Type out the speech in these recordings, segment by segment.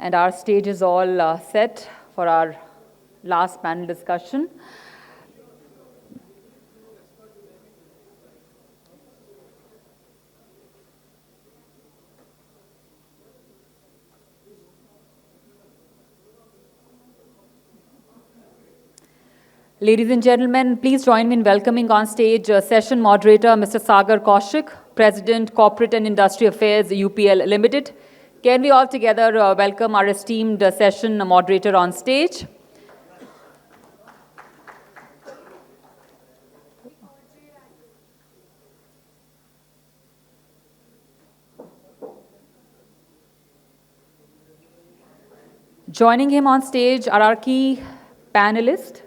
And our stage is all set for our last panel discussion. Ladies and gentlemen, please join me in welcoming on stage session moderator Mr. Sagar Kaushik, President, Corporate and Industry Affairs, UPL Limited. Can we all together welcome our esteemed session moderator on stage? Joining him on stage are our key panelists.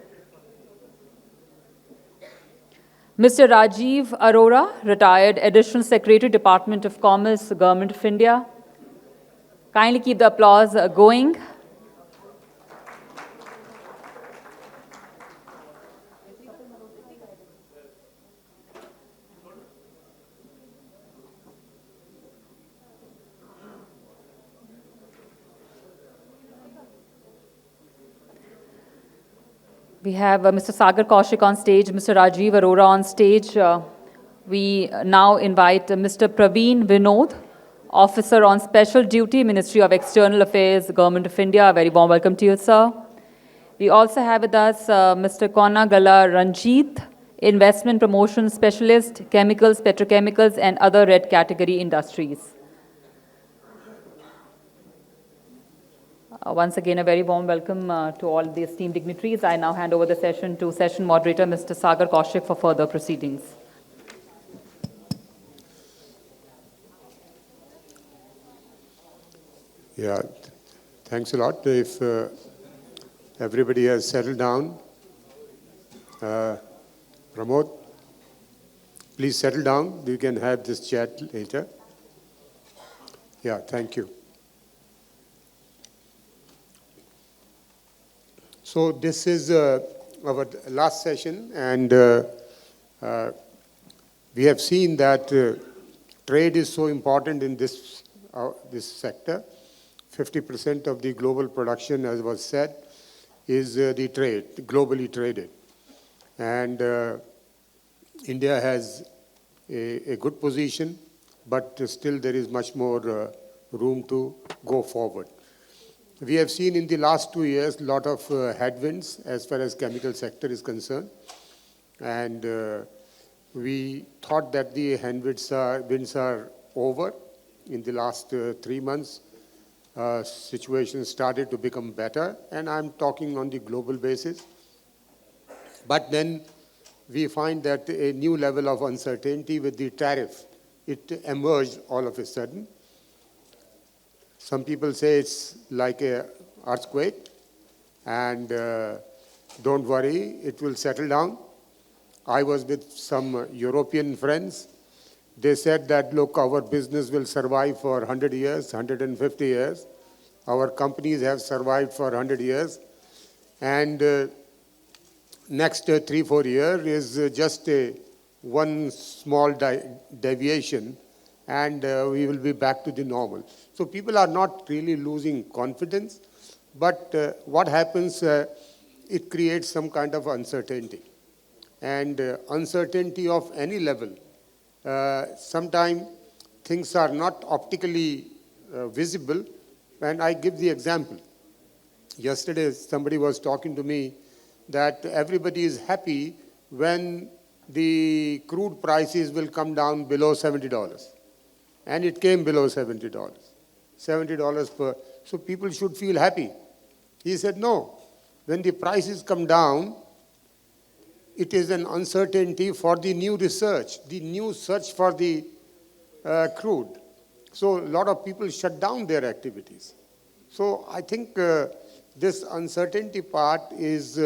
Mr. Rajiv Arora, retired Additional Secretary, Department of Commerce, Government of India. Kindly keep the applause going. We have Mr. Sagar Kaushik on stage, Mr. Rajiv Arora on stage. We now invite Mr. Praveen Vinod, Officer on Special Duty, Ministry of External Affairs, Government of India. A very warm welcome to you, sir. We also have with us Mr. Konagala Ranjit, Investment Promotion Specialist, Chemicals, Petrochemicals, and other red category industries. Once again, a very warm welcome to all the esteemed dignitaries. I now hand over the session to session moderator, Mr. Sagar Kaushik, for further proceedings. Yeah, thanks a lot. If everybody has settled down, Pramod, please settle down. We can have this chat later. Yeah, thank you. So this is our last session, and we have seen that trade is so important in this sector. 50% of the global production, as was said, is the trade, globally traded. And India has a good position, but still there is much more room to go forward. We have seen in the last 2 years a lot of headwinds as far as chemical sector is concerned. And we thought that the winds are over. In the last 3 months, situation started to become better. And I'm talking on the global basis. But then we find that a new level of uncertainty with the tariff, it emerged all of a sudden. Some people say it's like an earthquake, and don't worry, it will settle down. I was with some European friends. They said that, look, our business will survive for 100 years, 150 years. Our companies have survived for 100 years. And next 3-4 years is just one small deviation, and we will be back to the normal. So people are not really losing confidence, but what happens, it creates some kind of uncertainty. And uncertainty of any level, sometimes things are not optically visible. And I give the example. Yesterday, somebody was talking to me that everybody is happy when the crude prices will come down below $70. And it came below $70. $70 per. So people should feel happy. He said, no. When the prices come down, it is an uncertainty for the new research, the new search for the crude. So a lot of people shut down their activities. So I think this uncertainty part is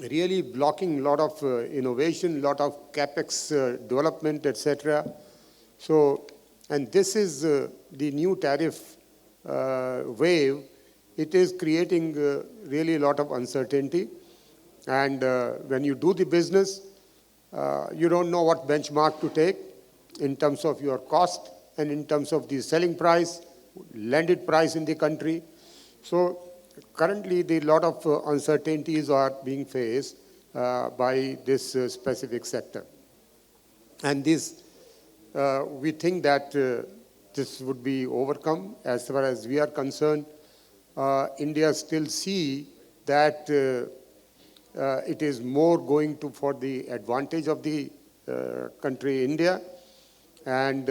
really blocking a lot of innovation, a lot of capex development, etc. So, and this is the new tariff wave. It is creating really a lot of uncertainty. And when you do the business, you don't know what benchmark to take in terms of your cost and in terms of the selling price landed price in the country. So currently, the lot of uncertainties are being faced by this specific sector. And this, we think that this would be overcome. As far as we are concerned, India still see that it is more going to for the advantage of the country India. And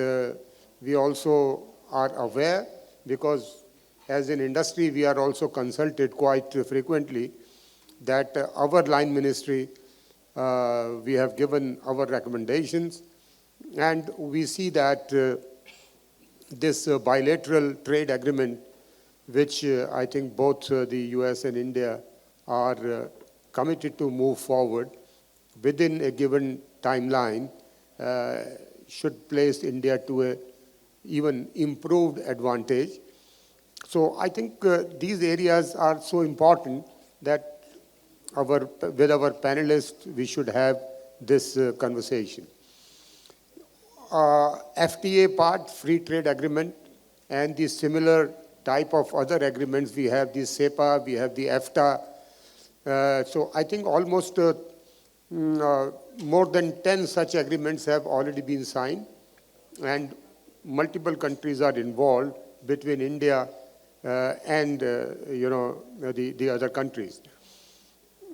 we also are aware, because as an industry, we are also consulted quite frequently, that our line ministry, we have given our recommendations, and we see that this bilateral trade agreement, which I think both the US and India are committed to move forward within a given timeline, should place India to a even improved advantage. So I think these areas are so important that with our panelists, we should have this conversation. FTA part, free trade agreement, and the similar type of other agreements. We have the SEPA, we have the EFTA. So I think almost more than 10 such agreements have already been signed, and multiple countries are involved between India and the other countries.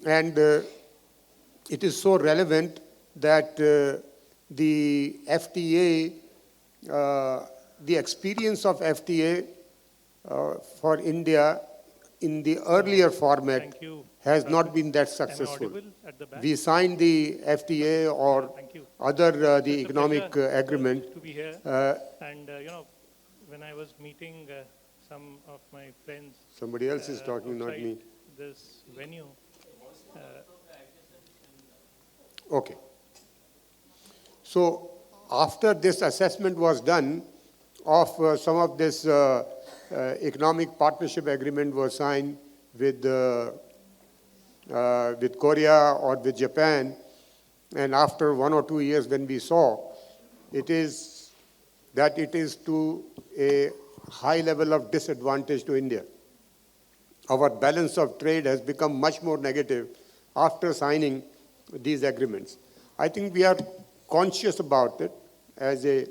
And it is so relevant that the FTA, the experience of FTA for India in the earlier format has not been that successful. We signed the FTA or other the economic agreement. To be here. And when I was meeting some of my friends, somebody else is talking, not me. This venue. Okay. So after this assessment was done of some of this economic partnership agreement was signed with Korea or with Japan, and after 1 or 2 years when we saw it is to a high level of disadvantage to India. Our balance of trade has become much more negative after signing these agreements. I think we are conscious about it as a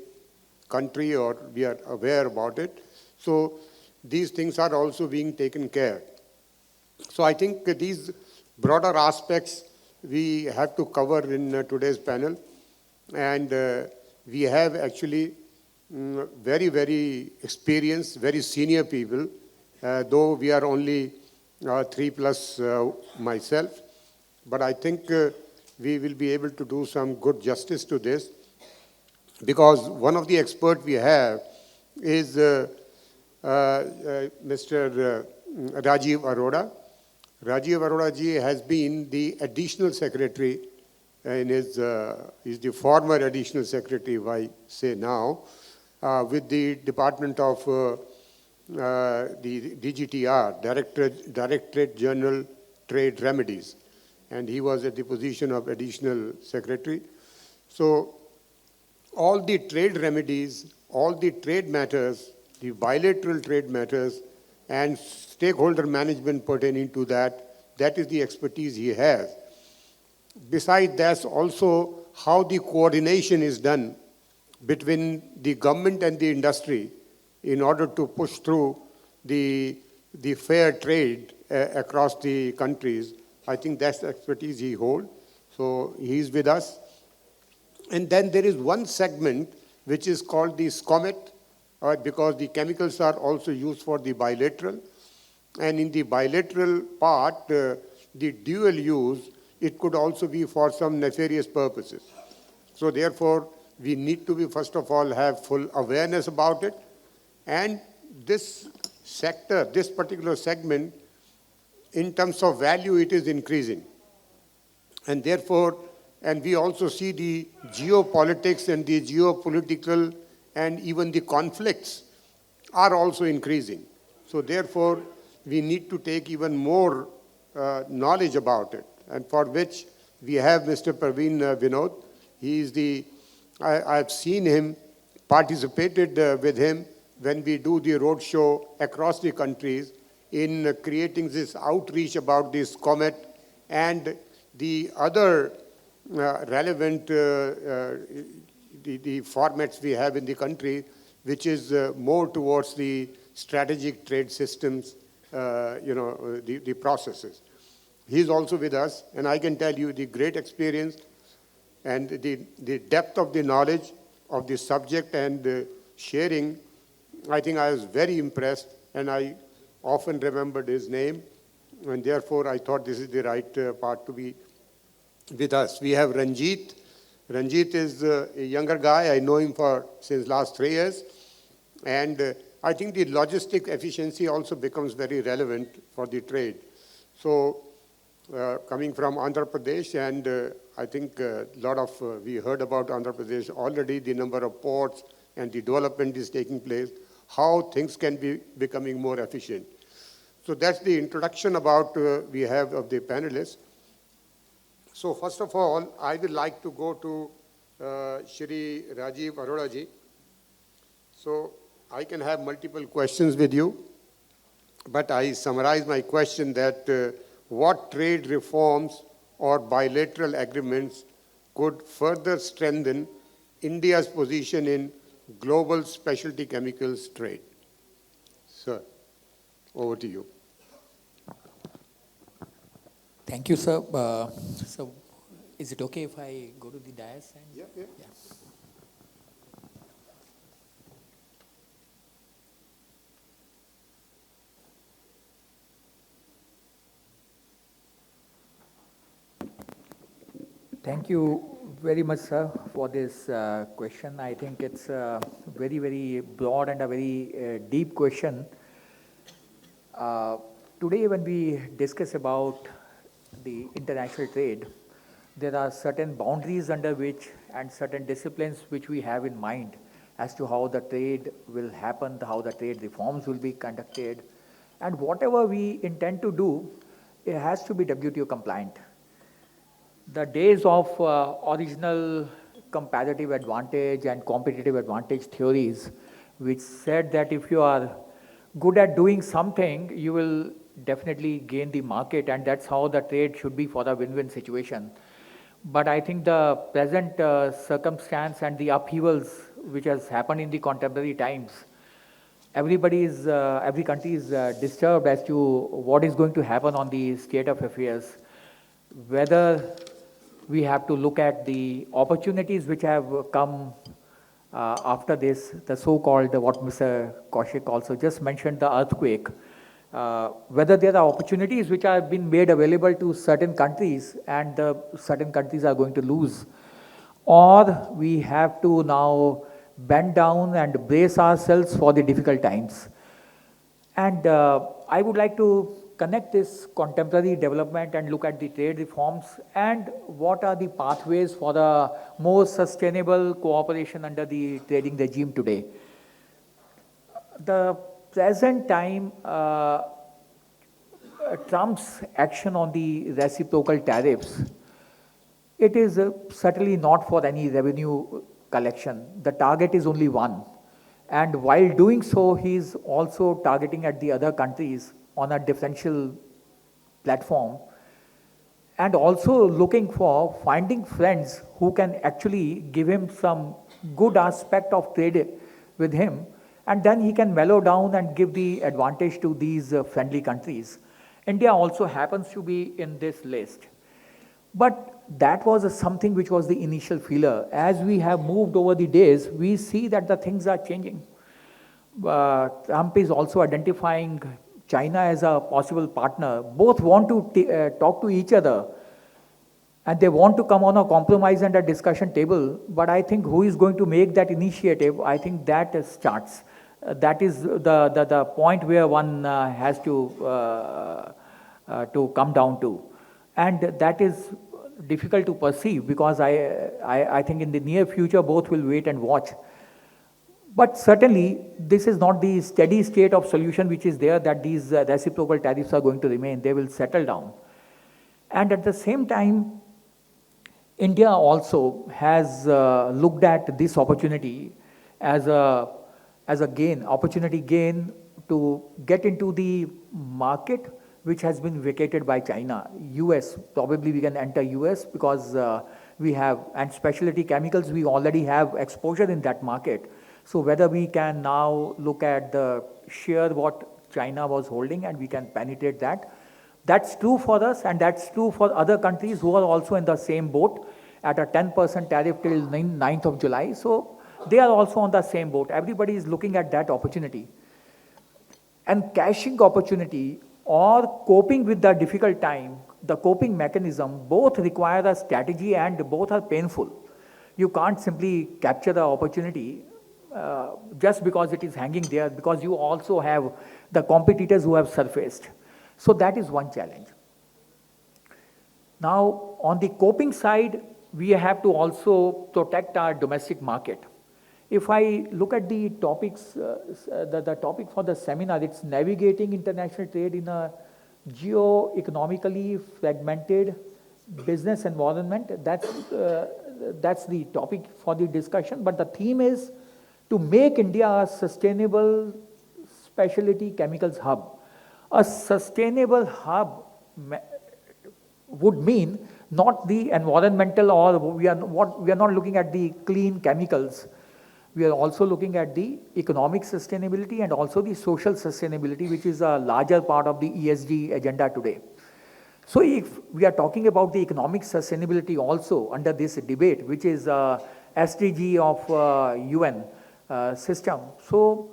country, or we are aware about it. So these things are also being taken care. So I think these broader aspects we have to cover in today's panel. And we have actually very, very experienced, very senior people, though we are only 3 plus myself. But I think we will be able to do some good justice to this, because one of the experts we have is Mr. Rajiv Arora. Rajiv Arora ji has been the additional secretary, and is the former additional secretary, if I say now, with the Department of the DGTR, Directorate General Trade Remedies. And he was at the position of additional secretary. So all the trade remedies, all the trade matters, the bilateral trade matters, and stakeholder management pertaining to that, that is the expertise he has. Besides that, also how the coordination is done between the government and the industry in order to push through the fair trade across the countries. I think that's the expertise he holds. So he's with us. And then there is one segment which is called the SCOMET, because the chemicals are also used for the bilateral. And in the bilateral part, the dual use, it could also be for some nefarious purposes. So therefore, we need to be, first of all, have full awareness about it. And this sector, this particular segment, in terms of value, it is increasing. And therefore, and we also see the geopolitics and the geopolitical and even the conflicts are also increasing. So therefore, we need to take even more knowledge about it, and for which we have Mr. Praveen Vinod. He is I've seen him, participated with him when we do the roadshow across the countries in creating this outreach about this comet and the other relevant the formats we have in the country, which is more towards the strategic trade systems, the processes. He's also with us, and I can tell you the great experience and the depth of the knowledge of the subject and sharing. I think I was very impressed, and I often remembered his name, and therefore I thought this is the right part to be with us. We have Ranjit. Ranjit is a younger guy. I know him since last 3 years, and I think the logistic efficiency also becomes very relevant for the trade. So coming from Andhra Pradesh, and I think a lot of, we heard about Andhra Pradesh already, the number of ports and the development is taking place, how things can be becoming more efficient. So that's the introduction about we have of the panelists. So first of all, I would like to go to Shri Rajiv Arora ji. So I can have multiple questions with you, but I summarize my question that what trade reforms or bilateral agreements could further strengthen India's position in global specialty chemicals trade? Sir, over to you. Thank you, sir. So, is it okay if I go to the dais? Yeah. Thank you very much, sir, for this question. I think it's a very, very broad and a very deep question. Today, when we discuss about the international trade, there are certain boundaries under which and certain disciplines which we have in mind as to how the trade will happen, how the trade reforms will be conducted, and whatever we intend to do, it has to be WTO compliant. The days of original comparative advantage and competitive advantage theories, which said that if you are good at doing something, you will definitely gain the market, and that's how the trade should be for a win-win situation. But I think the present circumstance and the upheavals which has happened in the contemporary times, every country is disturbed as to what is going to happen on the state of affairs, whether we have to look at the opportunities which have come after this, the so-called, what Mr. Kaushik also just mentioned, the earthquake, whether there are opportunities which have been made available to certain countries and certain countries are going to lose, or we have to now bend down and brace ourselves for the difficult times. And I would like to connect this contemporary development and look at the trade reforms and what are the pathways for a more sustainable cooperation under the trading regime today. The present time Trump's action on the reciprocal tariffs, it is certainly not for any revenue collection. The target is only one. And while doing so, he is also targeting at the other countries on a differential platform, and also looking for finding friends who can actually give him some good aspect of trade with him, and then he can mellow down and give the advantage to these friendly countries. India also happens to be in this list. But that was something which was the initial feeler. As we have moved over the days, we see that the things are changing. Trump is also identifying China as a possible partner. Both want to talk to each other, and they want to come on a compromise and a discussion table. But I think who is going to make that initiative, I think that starts. That is the point where one has to come down to. And that is difficult to perceive, because I think in the near future both will wait and watch. But certainly this is not the steady state of solution which is there, that these reciprocal tariffs are going to remain. They will settle down. And at the same time, India also has looked at this opportunity as a as a gain, opportunity gain to get into the market which has been vacated by China. US, probably we can enter US because we have, and specialty chemicals, we already have exposure in that market. So whether we can now look at the share what China was holding and we can penetrate that. That's true for us and that's true for other countries who are also in the same boat at a 10% tariff till 9th of July. So they are also on the same boat. Everybody is looking at that opportunity. And cashing opportunity or coping with the difficult time, the coping mechanism, both require a strategy and both are painful. You can't simply capture the opportunity just because it is hanging there, because you also have the competitors who have surfaced. So that is one challenge. Now, on the coping side, we have to also protect our domestic market. If I look at the topics, the topic for the seminar, it's navigating international trade in a geoeconomically fragmented business environment. That's the topic for the discussion. But the theme is to make India a sustainable specialty chemicals hub. A sustainable hub would mean not the environmental, or we are not looking at the clean chemicals. We are also looking at the economic sustainability and also the social sustainability, which is a larger part of the ESG agenda today. So if we are talking about the economic sustainability also under this debate, which is SDG of UN system, so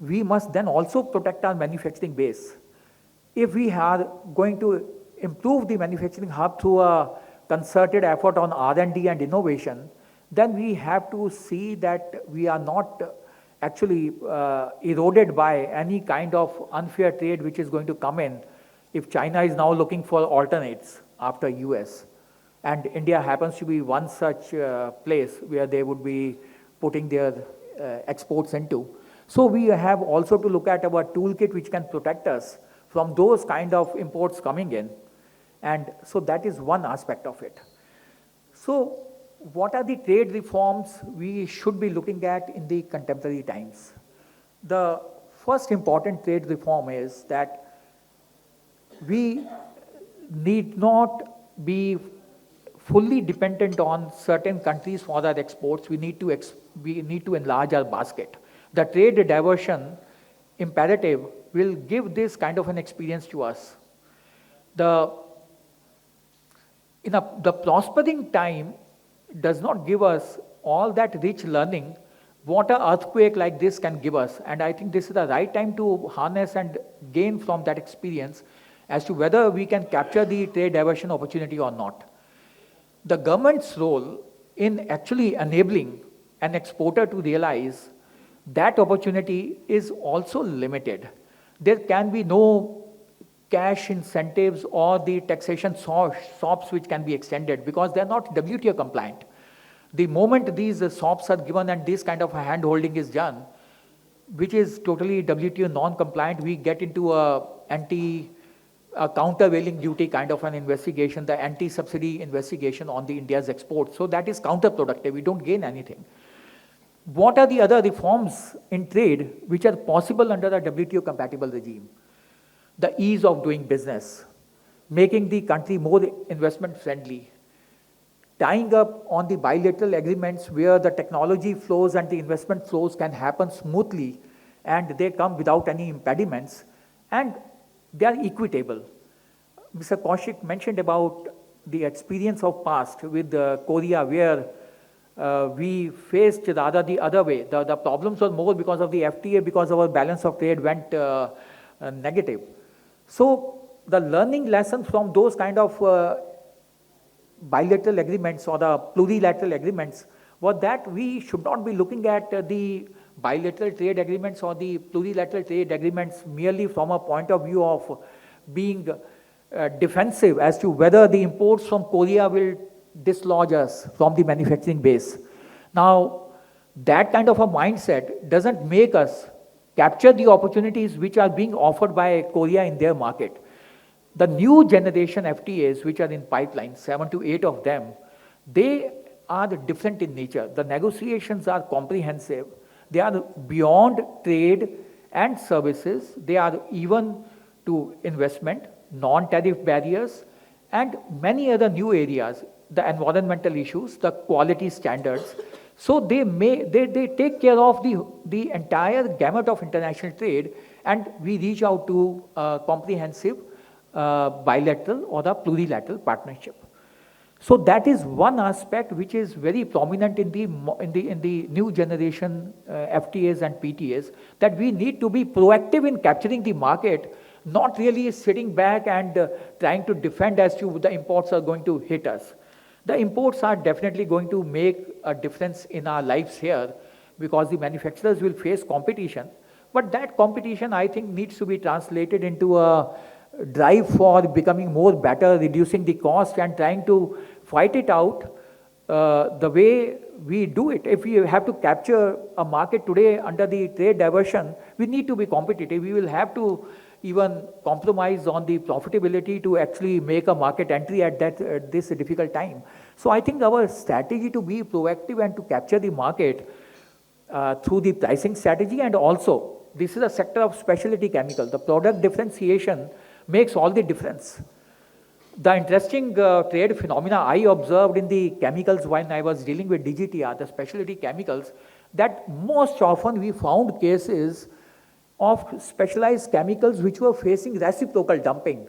we must then also protect our manufacturing base. If we are going to improve the manufacturing hub through a concerted effort on R&D and innovation, then we have to see that we are not actually eroded by any kind of unfair trade which is going to come in if China is now looking for alternates after US. And India happens to be one such place where they would be putting their exports into. So we have also to look at our toolkit which can protect us from those kind of imports coming in. And so that is one aspect of it. So what are the trade reforms we should be looking at in the contemporary times? The first important trade reform is that we need not be fully dependent on certain countries for our exports. We need to enlarge our basket. The trade diversion imperative will give this kind of an experience to us. The prospering time does not give us all that rich learning what an earthquake like this can give us. And I think this is the right time to harness and gain from that experience as to whether we can capture the trade diversion opportunity or not. The government's role in actually enabling an exporter to realize that opportunity is also limited. There can be no cash incentives or the taxation SOPs which can be extended because they are not WTO compliant. The moment these SOPs are given and this kind of a hand-holding is done, which is totally WTO non-compliant, we get into a countervailing duty kind of an investigation, the anti-subsidy investigation on the India's exports. So that is counterproductive. We don't gain anything. What are the other reforms in trade which are possible under a WTO compatible regime? The ease of doing business, making the country more investment friendly, tying up on the bilateral agreements where the technology flows and the investment flows can happen smoothly and they come without any impediments and they are equitable. Mr. Kaushik mentioned about the experience of past with Korea where we faced rather the other way. The problems were more because of the FTA, because our balance of trade went negative. So the learning lesson from those kind of bilateral agreements or the plurilateral agreements was that we should not be looking at the bilateral trade agreements or the plurilateral trade agreements merely from a point of view of being defensive as to whether the imports from Korea will dislodge us from the manufacturing base. Now, that kind of a mindset doesn't make us capture the opportunities which are being offered by Korea in their market. The new generation FTAs which are in pipeline, 7 to 8 of them, they are different in nature. The negotiations are comprehensive. They are beyond trade and services. They are even to investment, non-tariff barriers, and many other new areas, the environmental issues, the quality standards. So they take care of the entire gamut of international trade, and we reach out to a comprehensive bilateral or a plurilateral partnership. So that is one aspect which is very prominent in the new generation FTAs and PTAs, that we need to be proactive in capturing the market, not really sitting back and trying to defend as to the imports are going to hit us. The imports are definitely going to make a difference in our lives here, because the manufacturers will face competition. But that competition, I think, needs to be translated into a drive for becoming more better, reducing the cost and trying to fight it out the way we do it. If we have to capture a market today under the trade diversion, we need to be competitive. We will have to even compromise on the profitability to actually make a market entry at this difficult time. So I think our strategy to be proactive and to capture the market through the pricing strategy, and also this is a sector of specialty chemical. The product differentiation makes all the difference. The interesting trade phenomena I observed in the chemicals when I was dealing with DGTR, the specialty chemicals, that most often we found cases of specialized chemicals which were facing reciprocal dumping.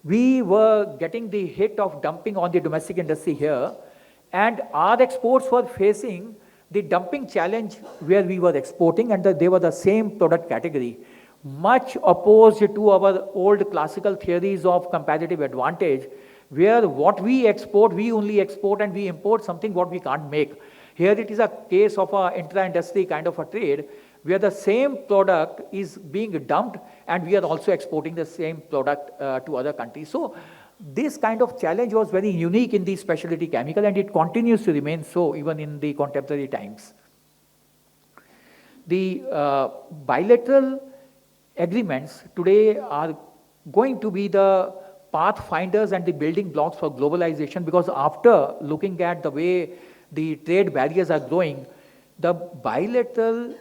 We were getting the hit of dumping on the domestic industry here, and our exports were facing the dumping challenge where we were exporting, and they were the same product category. Much opposed to our old classical theories of competitive advantage, where what we export, we only export, and we import something what we can't make. Here it is a case of a intra-industry kind of a trade, where the same product is being dumped and we are also exporting the same product to other countries. So this kind of challenge was very unique in the specialty chemical, and it continues to remain so even in the contemporary times. The bilateral agreements today are going to be the pathfinders and the building blocks for globalization, because after looking at the way the trade barriers are growing, the bilateral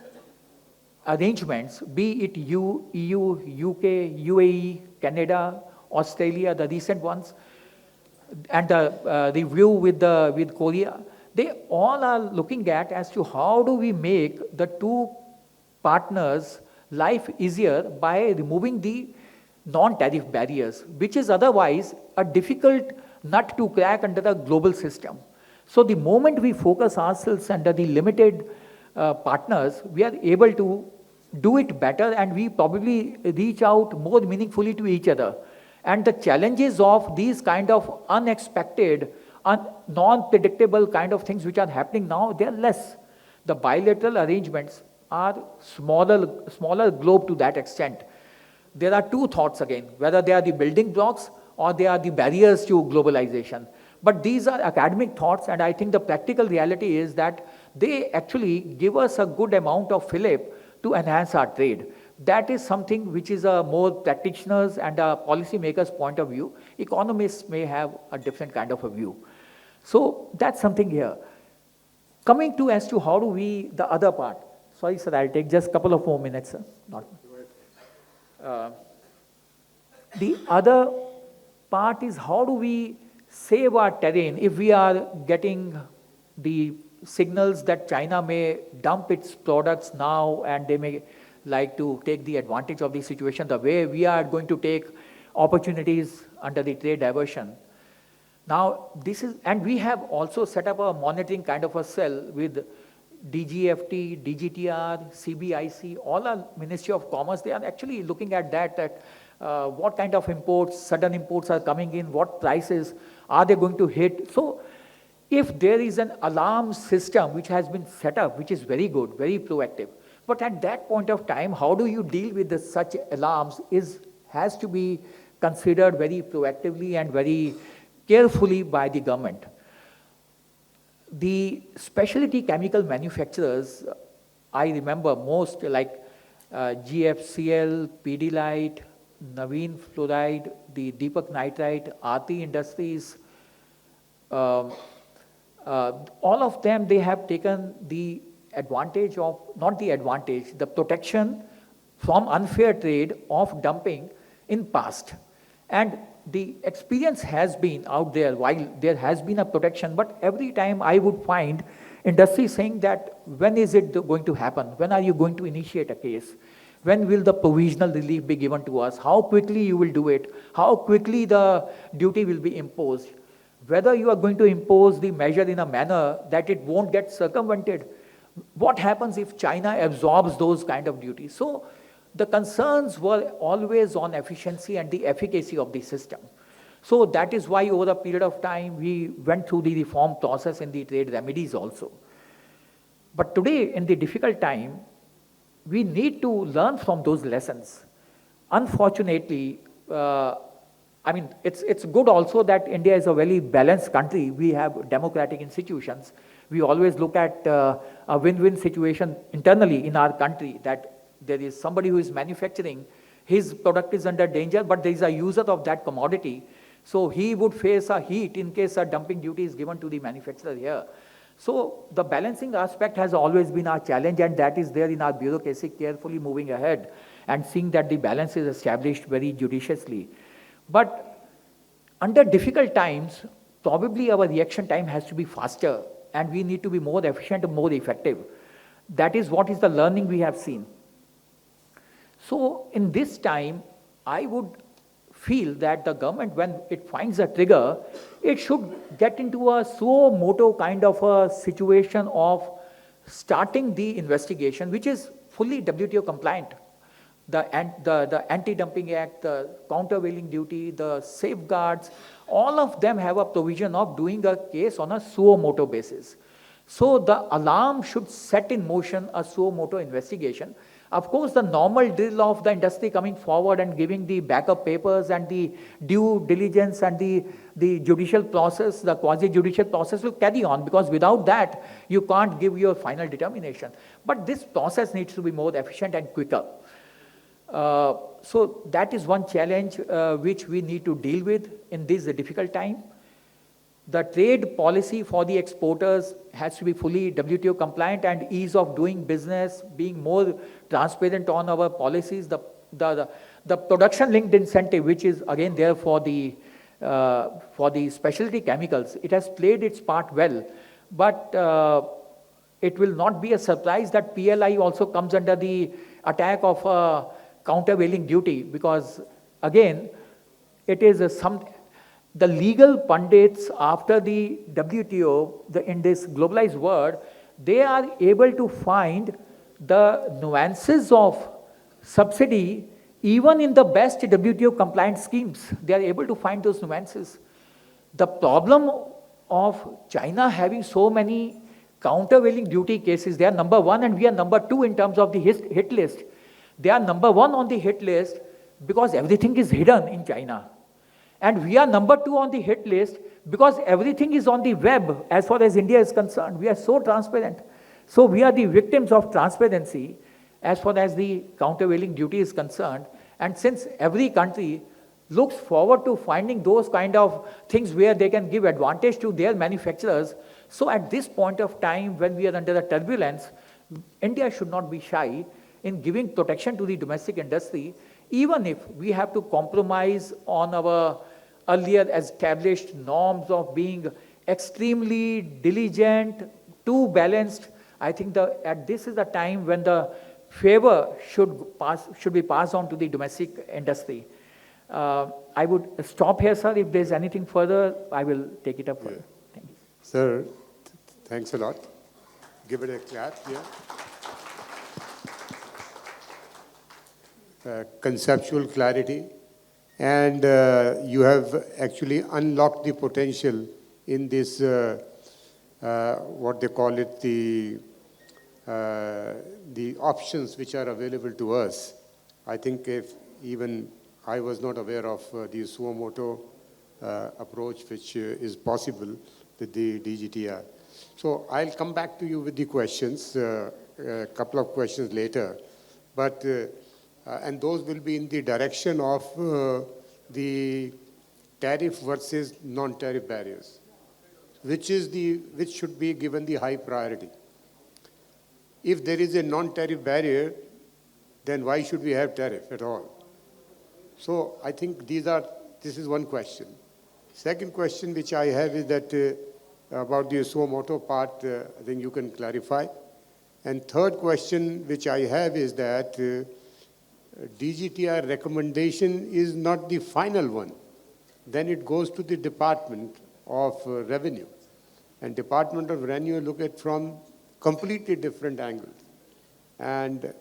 arrangements, be it EU, UK, UAE, Canada, Australia, the recent ones, and the review with Korea, they all are looking at as to how do we make the two partners' life easier by removing the non-tariff barriers, which is otherwise a difficult nut to crack under the global system. So the moment we focus ourselves under the limited partners, we are able to do it better, and we probably reach out more meaningfully to each other. And the challenges of these kind of unexpected, non-predictable kind of things which are happening now, they are less. The bilateral arrangements are smaller globe to that extent. There are two thoughts again, whether they are the building blocks or they are the barriers to globalization. But these are academic thoughts, and I think the practical reality is that they actually give us a good amount of fillip to enhance our trade. That is something which is a more practitioners and a policymakers point of view. Economists may have a different kind of a view. So that's something here. Coming to as to how do we, the other part. Sorry, sir, I'll take just a couple of more minutes, sir. The other part is how do we save our terrain if we are getting the signals that China may dump its products now and they may like to take the advantage of the situation the way we are going to take opportunities under the trade diversion. Now, this is, and we have also set up a monitoring kind of a cell with DGFT, DGTR, CBIC, all our Ministry of Commerce. They are actually looking at that what kind of imports, sudden imports are coming in, what prices are they going to hit. So if there is an alarm system which has been set up, which is very good, very proactive, but at that point of time, how do you deal with such alarms has to be considered very proactively and very carefully by the government. The specialty chemical manufacturers, I remember most like GFCL, Pidilite, Naveen Fluoride, the Deepak Nitrite, Aarti Industries, all of them, they have taken the advantage of, not the advantage, the protection from unfair trade of dumping in past. And the experience has been out there, while there has been a protection, but every time I would find industry saying that when is it going to happen? When are you going to initiate a case? When will the provisional relief be given to us? How quickly you will do it? How quickly the duty will be imposed? Whether you are going to impose the measure in a manner that it won't get circumvented. What happens if China absorbs those kind of duties? So the concerns were always on efficiency and the efficacy of the system. So that is why over a period of time we went through the reform process in the trade remedies also. But today, in the difficult time, we need to learn from those lessons. Unfortunately, it's good also that India is a very balanced country. We have democratic institutions. We always look at a win-win situation internally in our country, that there is somebody who is manufacturing, his product is under danger, but there is a user of that commodity. So he would face a heat in case a dumping duty is given to the manufacturer here. So the balancing aspect has always been our challenge, and that is there in our bureaucracy, carefully moving ahead and seeing that the balance is established very judiciously. But under difficult times, probably our reaction time has to be faster, and we need to be more efficient and more effective. That is what is the learning we have seen. So in this time, I would feel that the government, when it finds a trigger, it should get into a suo moto kind of a situation of starting the investigation, which is fully WTO compliant. The Anti-Dumping Act, the countervailing duty, the safeguards, all of them have a provision of doing a case on a suo moto basis. So the alarm should set in motion a suo moto investigation. Of course, the normal drill of the industry coming forward and giving the backup papers and the due diligence and the judicial process, the quasi-judicial process will carry on, because without that, you can't give your final determination. But this process needs to be more efficient and quicker. So that is one challenge which we need to deal with in this difficult time. The trade policy for the exporters has to be fully WTO compliant, and ease of doing business, being more transparent on our policies. The production linked incentive, which is again there for the specialty chemicals, it has played its part well. But it will not be a surprise that PLI also comes under the attack of a countervailing duty, because again, it is the legal pundits after the WTO, in this globalized world, they are able to find the nuances of subsidy even in the best WTO compliant schemes. They are able to find those nuances. The problem of China having so many countervailing duty cases, they are number one and we are number two in terms of the hit list. They are number one on the hit list because everything is hidden in China. And we are number two on the hit list because everything is on the web as far as India is concerned. We are so transparent. So we are the victims of transparency as far as the countervailing duty is concerned. And since every country looks forward to finding those kind of things where they can give advantage to their manufacturers, so at this point of time when we are under the turbulence, India should not be shy in giving protection to the domestic industry, even if we have to compromise on our earlier established norms of being extremely diligent, too balanced. I think this is the time when the favor should be passed on to the domestic industry. I would stop here, sir. If there's anything further, I will take it up further. Thank you. Sir, thanks a lot. Give it a clap here. Conceptual clarity, and you have actually unlocked the potential in this, what they call it, the options which are available to us. I think if even I was not aware of the suo moto approach which is possible with the DGTR. So I'll come back to you with the questions, a couple of questions later, but and those will be in the direction of the tariff versus non-tariff barriers, which should be given the high priority. if there is a non-tariff barrier, then why should we have tariff at all? So I think this is one question. Second question which I have is that about the suo moto part, I think you can clarify. And third question which I have is that DGTR recommendation is not the final one. Then it goes to the Department of Revenue. And Department of Revenue look at from completely different angles. And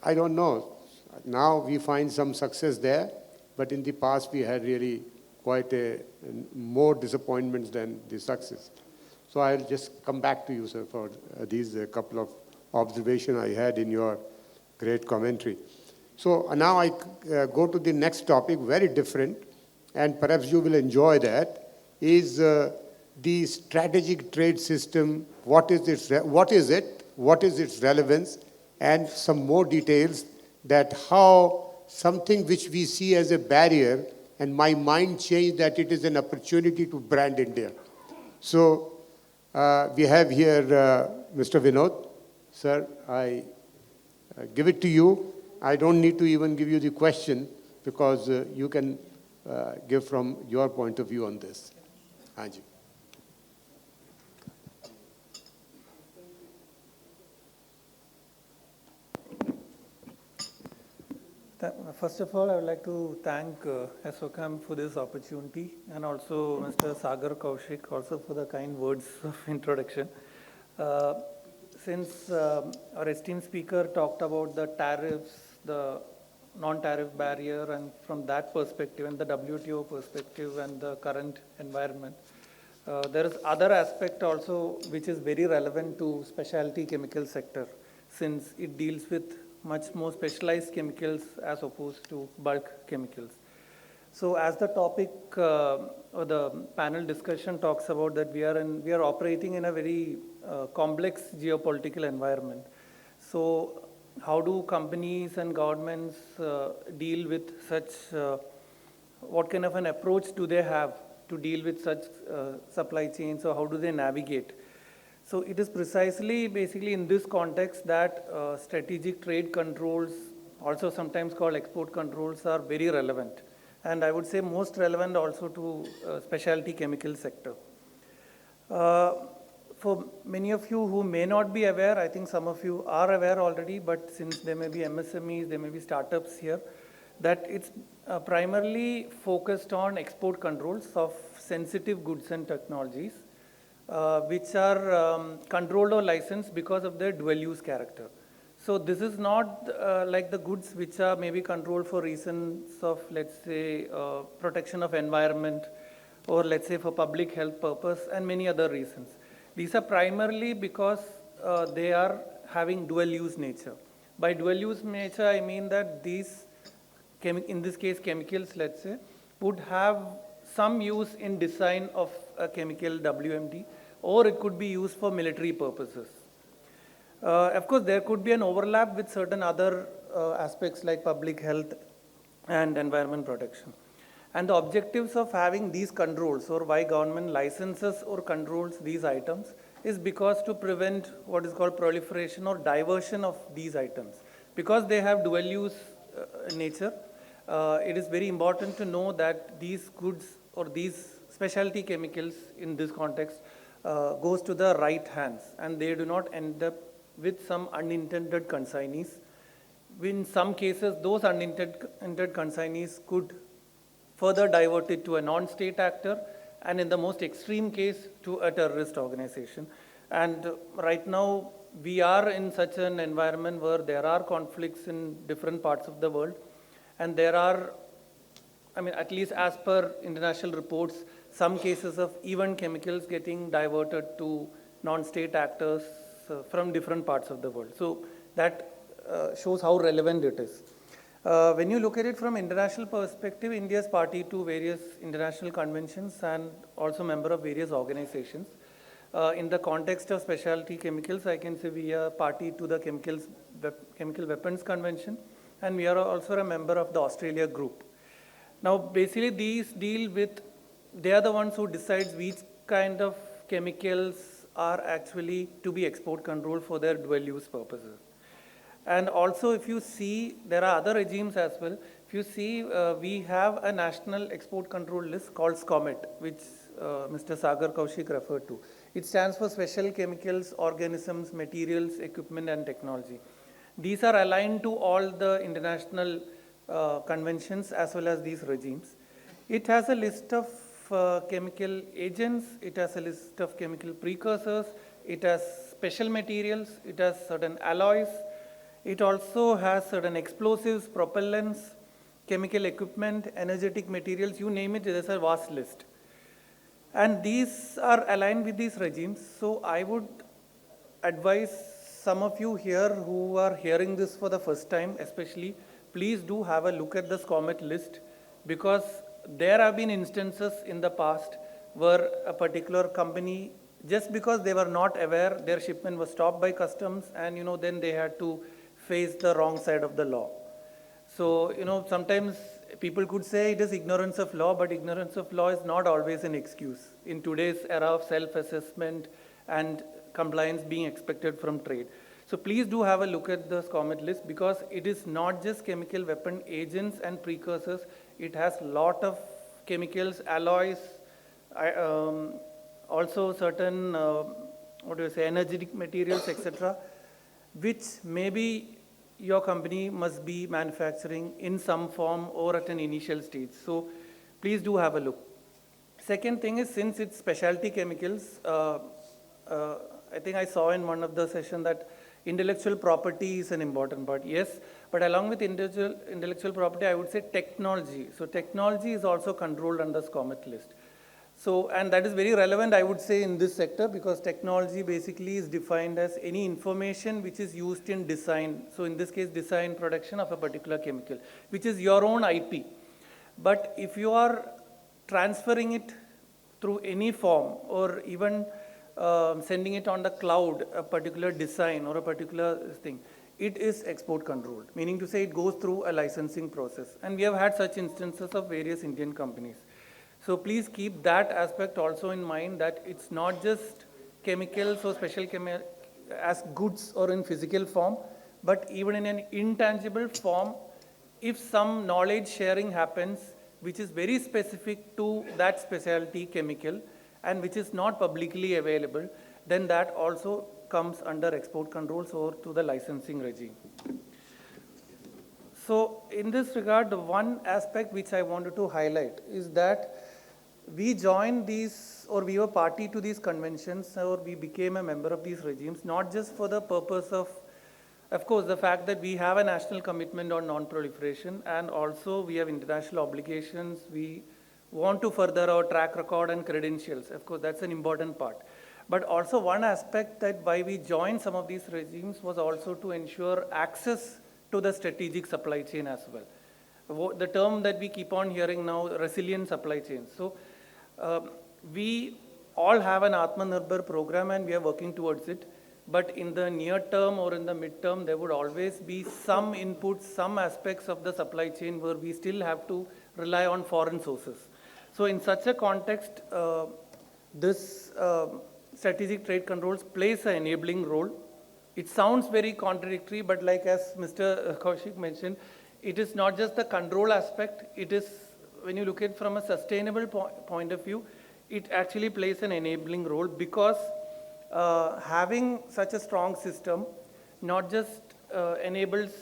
I don't know, now we find some success there, but in the past we had really quite more disappointments than the success. So I'll just come back to you, sir, for these couple of observations I had in your great commentary. So now I go to the next topic, very different, and perhaps you will enjoy that, is the strategic trade system. What is it? What is its relevance? And some more details that how something which we see as a barrier, and my mind changed that it is an opportunity to brand India. So we have here Mr. Vinod. Sir, I give it to you. I don't need to even give you the question because you can give from your point of view on this. Haji. First of all, I would like to thank Assocham for this opportunity and also Mr. Sagar Kaushik also for the kind words of introduction. Since our esteemed speaker talked about the tariffs, the non-tariff barrier, and from that perspective and the WTO perspective and the current environment, there is other aspect also which is very relevant to specialty chemical sector since it deals with much more specialized chemicals as opposed to bulk chemicals. So as the topic or the panel discussion talks about that we are operating in a very complex geopolitical environment. So how do companies and governments deal with such, what kind of an approach do they have to deal with such supply chains, or how do they navigate? So it is precisely basically in this context that strategic trade controls, also sometimes called export controls, are very relevant. And I would say most relevant also to specialty chemical sector. For many of you who may not be aware, I think some of you are aware already, but since there may be MSMEs, there may be startups here, that it's primarily focused on export controls of sensitive goods and technologies, which are controlled or licensed because of their dual use character. So this is not like the goods which are maybe controlled for reasons of, let's say, protection of environment, or let's say for public health purpose, and many other reasons. These are primarily because they are having dual use nature. By dual use nature, I mean that these, in this case chemicals, let's say, would have some use in design of a chemical WMD, or it could be used for military purposes. Of course, there could be an overlap with certain other aspects like public health and environment protection. And the objectives of having these controls, or why government licenses or controls these items, is because to prevent what is called proliferation or diversion of these items. Because they have dual use nature, it is very important to know that these goods or these specialty chemicals in this context goes to the right hands, and they do not end up with some unintended consignees. In some cases, those unintended consignees could further divert it to a non-state actor, and in the most extreme case, to a terrorist organization. And right now, we are in such an environment where there are conflicts in different parts of the world, and there are, I mean, at least as per international reports, some cases of even chemicals getting diverted to non-state actors from different parts of the world. So that shows how relevant it is. When you look at it from international perspective, India is party to various international conventions and also member of various organizations. In the context of specialty chemicals, I can say we are party to the Chemical Weapons Convention, and we are also a member of the Australia group. Now, basically these deal with, they are the ones who decide which kind of chemicals are actually to be export controlled for their dual use purposes. And also, if you see, there are other regimes as well. If you see, we have a national export control list called SCOMET, which Mr. Sagar Kaushik referred to. It stands for Special Chemicals, Organisms, Materials, Equipment and Technology. These are aligned to all the international conventions as well as these regimes. It has a list of chemical agents, it has a list of chemical precursors, it has special materials, it has certain alloys, it also has certain explosives, propellants, chemical equipment, energetic materials, you name it, there's a vast list. And these are aligned with these regimes. So I would advise some of you here who are hearing this for the first time, especially, please do have a look at the SCOMET list, because there have been instances in the past where a particular company, just because they were not aware, their shipment was stopped by customs, and then they had to face the wrong side of the law. So, sometimes people could say it is ignorance of law, but ignorance of law is not always an excuse in today's era of self-assessment and compliance being expected from trade. So please do have a look at the SCOMET list, because it is not just chemical weapon agents and precursors, it has a lot of chemicals, alloys, also certain, energetic materials, etc., which maybe your company must be manufacturing in some form or at an initial stage. So please do have a look. Second thing is, since it's specialty chemicals, I think I saw in one of the sessions that intellectual property is an important part. Yes, but along with intellectual property, I would say technology. So technology is also controlled under SCOMET list. So, and that is very relevant, I would say, in this sector, because technology basically is defined as any information which is used in design. So in this case, design, production of a particular chemical, which is your own IP. But if you are transferring it through any form, or even sending it on the cloud, a particular design or a particular thing, it is export controlled, meaning to say it goes through a licensing process. And we have had such instances of various Indian companies. So please keep that aspect also in mind, that it's not just chemicals or special chemicals as goods or in physical form, but even in an intangible form, if some knowledge sharing happens, which is very specific to that specialty chemical and which is not publicly available, then that also comes under export controls or to the licensing regime. So in this regard, the one aspect which I wanted to highlight is that we joined these, or we were party to these conventions, or we became a member of these regimes, not just for the purpose of course, the fact that we have a national commitment on non-proliferation, and also we have international obligations. We want to further our track record and credentials. Of course, that's an important part. But also one aspect that why we joined some of these regimes was also to ensure access to the strategic supply chain as well. The term that we keep on hearing now, resilient supply chains. So we all have an Atmanirbhar program and we are working towards it. But in the near term or in the mid-term, there would always be some inputs, some aspects of the supply chain where we still have to rely on foreign sources. So in such a context, this strategic trade controls plays an enabling role. It sounds very contradictory, but like as Mr. Kaushik mentioned, it is not just the control aspect. It is, when you look at it from a sustainable point of view, it actually plays an enabling role, because having such a strong system not just enables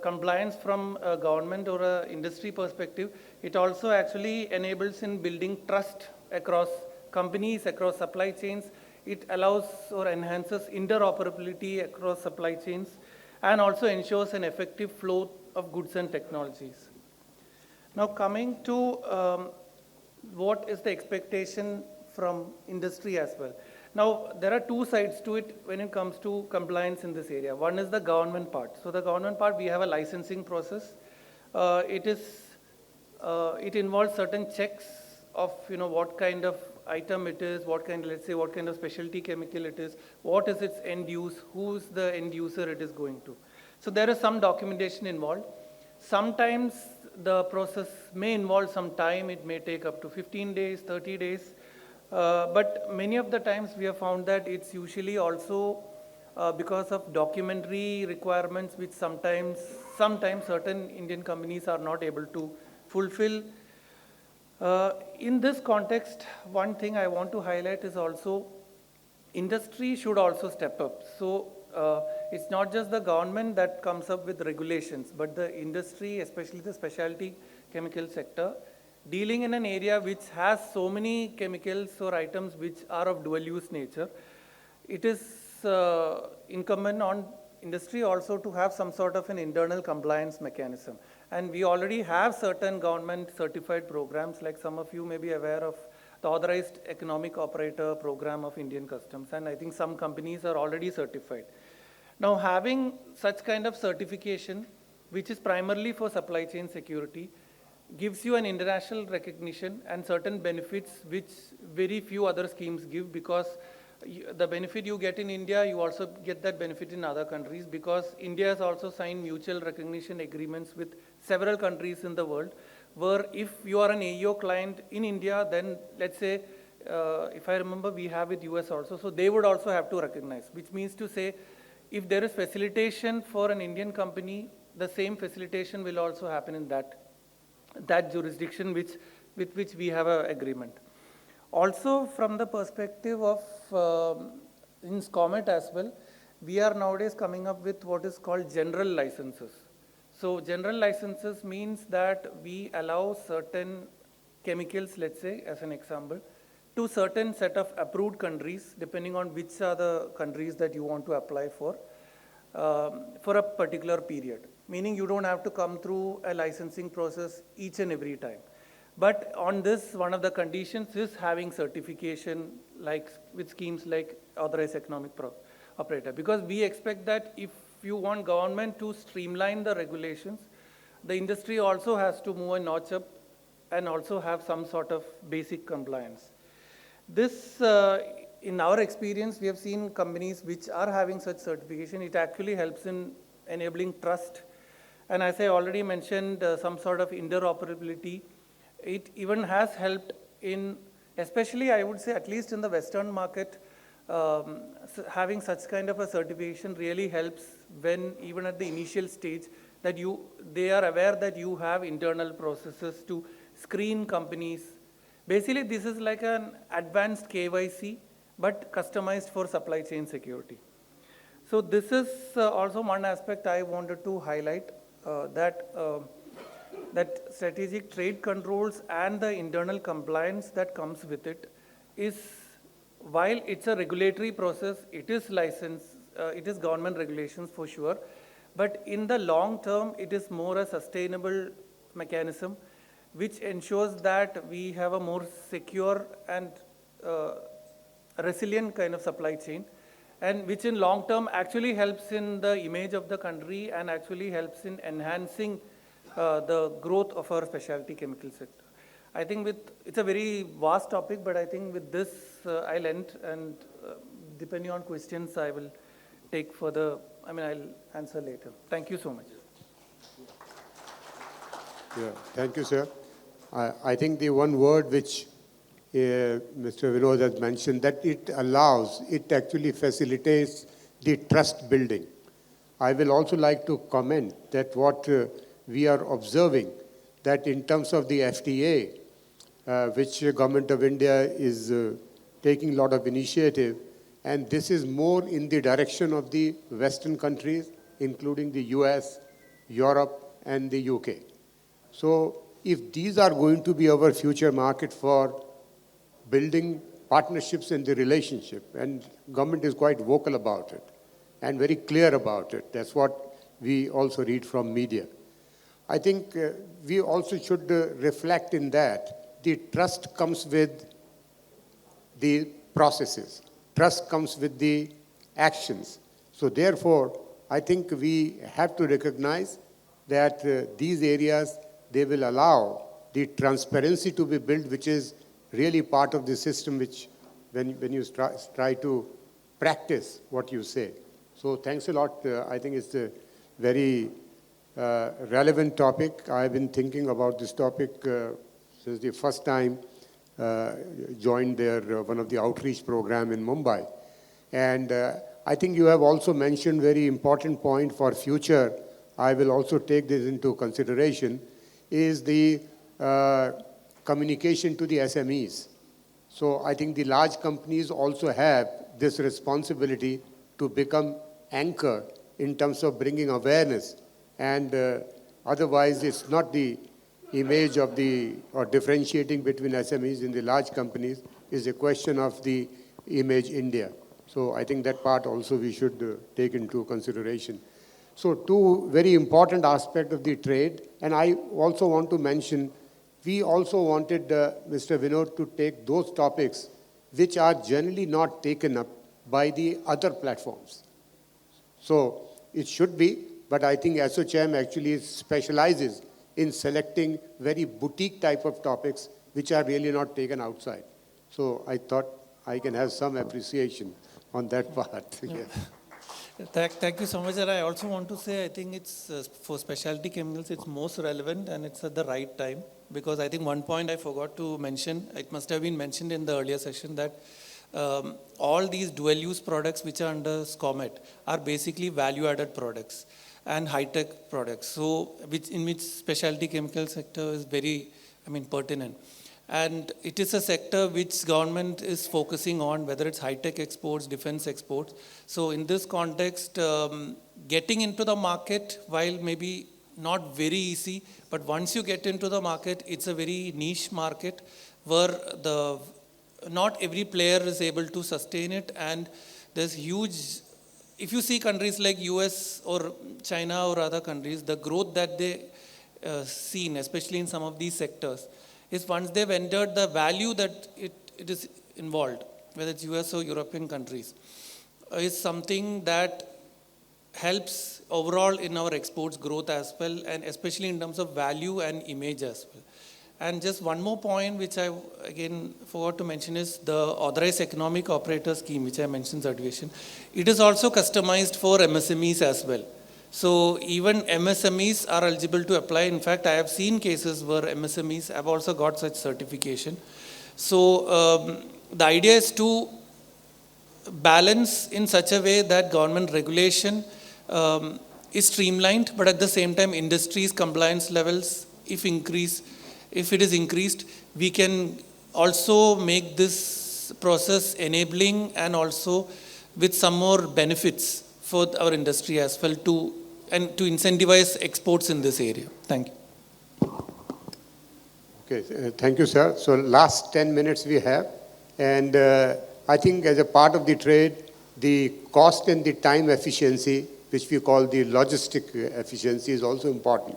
compliance from a government or a industry perspective, it also actually enables in building trust across companies, across supply chains. It allows or enhances interoperability across supply chains, and also ensures an effective flow of goods and technologies. Now coming to what is the expectation from industry as well. Now, there are two sides to it when it comes to compliance in this area. One is the government part. So the government part, we have a licensing process. It involves certain checks of what kind of item it is, what kind, let's say, what kind of specialty chemical it is, what is its end use, who's the end user it is going to. So there is some documentation involved. Sometimes the process may involve some time. It may take up to 15 days, 30 days. But many of the times we have found that it's usually also because of documentary requirements which sometimes certain Indian companies are not able to fulfill. In this context, one thing I want to highlight is also industry should also step up. So it's not just the government that comes up with regulations, but the industry, especially the specialty chemical sector, dealing in an area which has so many chemicals or items which are of dual use nature, it is incumbent on industry also to have some sort of an internal compliance mechanism. And we already have certain government certified programs, like some of you may be aware of the Authorized Economic Operator Program of Indian Customs, and I think some companies are already certified. Now, having such kind of certification, which is primarily for supply chain security, gives you an international recognition and certain benefits which very few other schemes give, because the benefit you get in India, you also get that benefit in other countries, because India has also signed mutual recognition agreements with several countries in the world, where if you are an AEO client in India, then let's say, if I remember, we have with US also, so they would also have to recognize, which means to say, if there is facilitation for an Indian company, the same facilitation will also happen in that jurisdiction with which we have an agreement. Also, from the perspective of in SCOMET as well, we are nowadays coming up with what is called general licenses. So general licenses means that we allow certain chemicals, let's say, as an example, to certain set of approved countries, depending on which are the countries that you want to apply for a particular period. Meaning you don't have to come through a licensing process each and every time. But on this, one of the conditions is having certification, like with schemes like Authorized Economic Operator. Because we expect that if you want government to streamline the regulations, the industry also has to move a notch up and also have some sort of basic compliance. This, in our experience, we have seen companies which are having such certification. It actually helps in enabling trust. And as I already mentioned, some sort of interoperability. It even has helped in, especially I would say at least in the Western market, having such kind of a certification really helps when even at the initial stage that they are aware that you have internal processes to screen companies. Basically, this is like an advanced KYC, but customized for supply chain security. So this is also one aspect I wanted to highlight, that strategic trade controls and the internal compliance that comes with it is, while it's a regulatory process, it is licensed, it is government regulations for sure, but in the long term, it is more a sustainable mechanism which ensures that we have a more secure and resilient kind of supply chain, and which in long term actually helps in the image of the country and actually helps in enhancing the growth of our specialty chemical sector. I think it's a very vast topic, but I think with this I'll end, and depending on questions I will take further, I'll answer later. Thank you so much. Yeah, thank you, sir. I think the one word which Mr. Vinod has mentioned, that it actually facilitates the trust building. I will also like to comment that what we are observing, that in terms of the FTA, which Government of India is taking a lot of initiative, and this is more in the direction of the Western countries, including the US, Europe, and the UK. So if these are going to be our future market for building partnerships in the relationship, and government is quite vocal about it and very clear about it. That's what we also read from media. I think we also should reflect in that the trust comes with the processes. Trust comes with the actions. So therefore, I think we have to recognize that these areas, they will allow the transparency to be built, which is really part of the system, which when you try to practice what you say. So thanks a lot. I think it's a very relevant topic. I've been thinking about this topic since the first time joined their one of the outreach program in Mumbai. And I think you have also mentioned very important point for future. I will also take this into consideration, is the communication to the SMEs. So I think the large companies also have this responsibility to become anchor in terms of bringing awareness. And otherwise, it's not the image of the, or differentiating between SMEs and the large companies, is a question of the image India. So I think that part also we should take into consideration. So two very important aspects of the trade, and I also want to mention, we also wanted Mr. Vinod to take those topics which are generally not taken up by the other platforms. So it should be, but I think Assocham actually specializes in selecting very boutique type of topics which are really not taken outside. So I thought I can have some appreciation on that part. Yeah. Thank you so much. And I also want to say, I think it's for specialty chemicals, it's most relevant and it's at the right time. Because I think one point I forgot to mention, it must have been mentioned in the earlier session, that all these dual-use products which are under SCOMET are basically value-added products and high-tech products. So, in which specialty chemical sector is very, pertinent. And it is a sector which government is focusing on, whether it's high-tech exports, defense exports. So in this context, getting into the market, while maybe not very easy, but once you get into the market, it's a very niche market where not every player is able to sustain it, and there's huge, if you see countries like US or China or other countries, the growth that they seen, especially in some of these sectors, is once they've entered the value that it is involved, whether it's US or European countries, is something that helps overall in our exports growth as well, and especially in terms of value and image as well. And just one more point, which I again forgot to mention, is the Authorized Economic Operator Scheme, which I mentioned certification. It is also customized for MSMEs as well. So even MSMEs are eligible to apply. In fact, I have seen cases where MSMEs have also got such certification. So the idea is to balance in such a way that government regulation is streamlined, but at the same time industry's compliance levels, if it is increased, we can also make this process enabling and also with some more benefits for our industry as well to incentivize exports in this area. Thank you. Okay, thank you, sir. So last 10 minutes we have, and I think as a part of the trade, the cost and the time efficiency, which we call the logistic efficiency, is also important.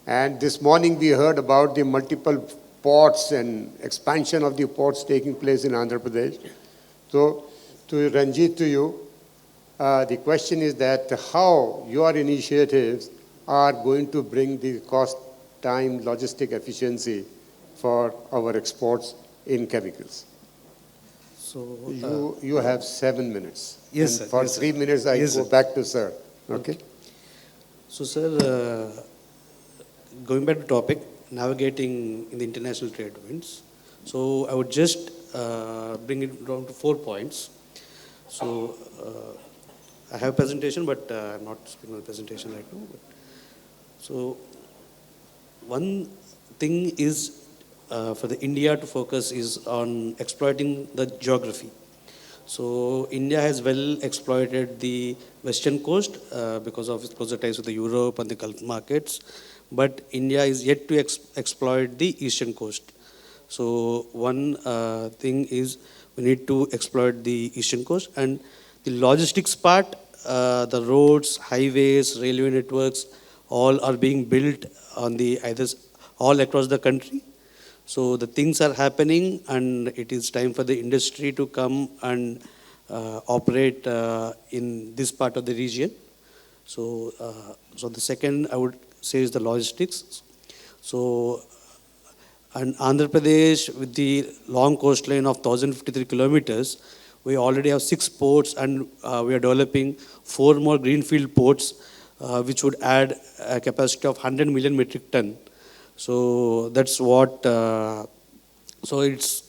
And this morning we heard about the multiple ports and expansion of the ports taking place in Andhra Pradesh. So to Ranjit, to you, the question is that how your initiatives are going to bring the cost, time, logistic efficiency for our exports in chemicals. So you have 7 minutes. Yes, and sir. For yes, 3 sir. minutes, I Yes, go sir. back to sir. Okay. So, sir, going back to topic, navigating in the international trade winds. So, I would just bring it down to 4 points. So, I have a presentation, but I'm not speaking on the presentation right now. So, one thing is for the India to focus is on exploiting the geography. So India has well exploited the western coast because of its closer ties with the Europe and the Gulf markets, but India is yet to exploit the eastern coast. So one thing is we need to exploit the eastern coast, and the logistics part, the roads, highways, railway networks, all are being built on the all across the country. So the things are happening, and it is time for the industry to come and operate in this part of the region. So, so the second I would say is the logistics. So, and Andhra Pradesh with the long coastline of 1,053 kilometers, we already have 6 ports, and we are developing 4 more greenfield ports, which would add a capacity of 100 million metric ton. So that's what So it's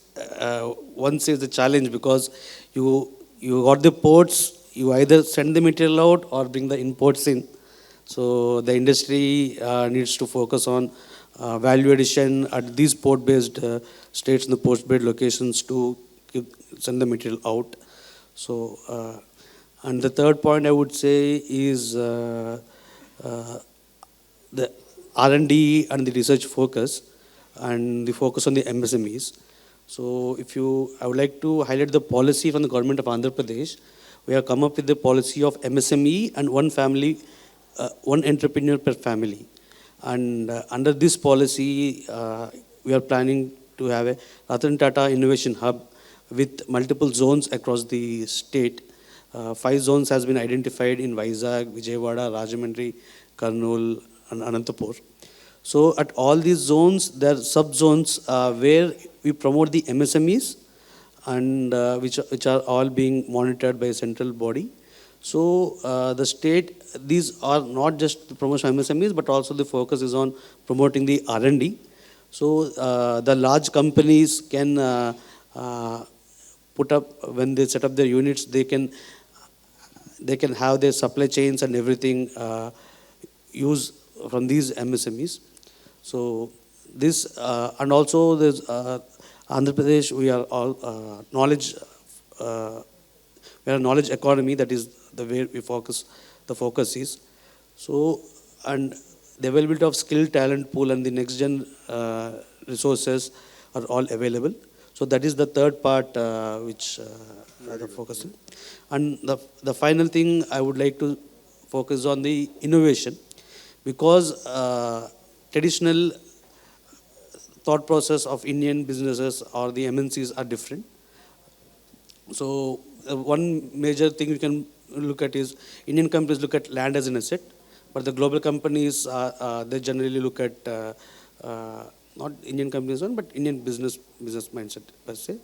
one says the challenge because you got the ports, you either send the material out or bring the imports in. So the industry needs to focus on value addition at these port-based states and the port-based locations to send the material out. So and the third point I would say is the R&D and the research focus and the focus on the MSMEs. So I would like to highlight the policy from the government of Andhra Pradesh. We have come up with the policy of MSME and one family, one entrepreneur per family. And under this policy, we are planning to have a Ratan Tata Innovation Hub with multiple zones across the state. 5 zones has been identified in Vizag, Vijayawada, Rajahmundry, Kurnool, and Anantapur. So at all these zones, there are sub-zones where we promote the MSMEs and which are all being monitored by a central body. So the state, these are not just the promotion of MSMEs, but also the focus is on promoting the R&D. So the large companies can put up, when they set up their units, they can have their supply chains and everything use from these MSMEs. So this, and also there's Andhra Pradesh, we are all knowledge, we are a knowledge economy, that is the way we focus, the focus is. So, and the availability of skilled talent pool and the next gen resources are all available. So that is the third part which we are focusing. And the final thing I would like to focus on the innovation, because traditional thought process of Indian businesses or the MNCs are different. So one major thing we can look at is Indian companies look at land as an asset, but the global companies, they generally look at, not Indian companies, but Indian business mindset per se.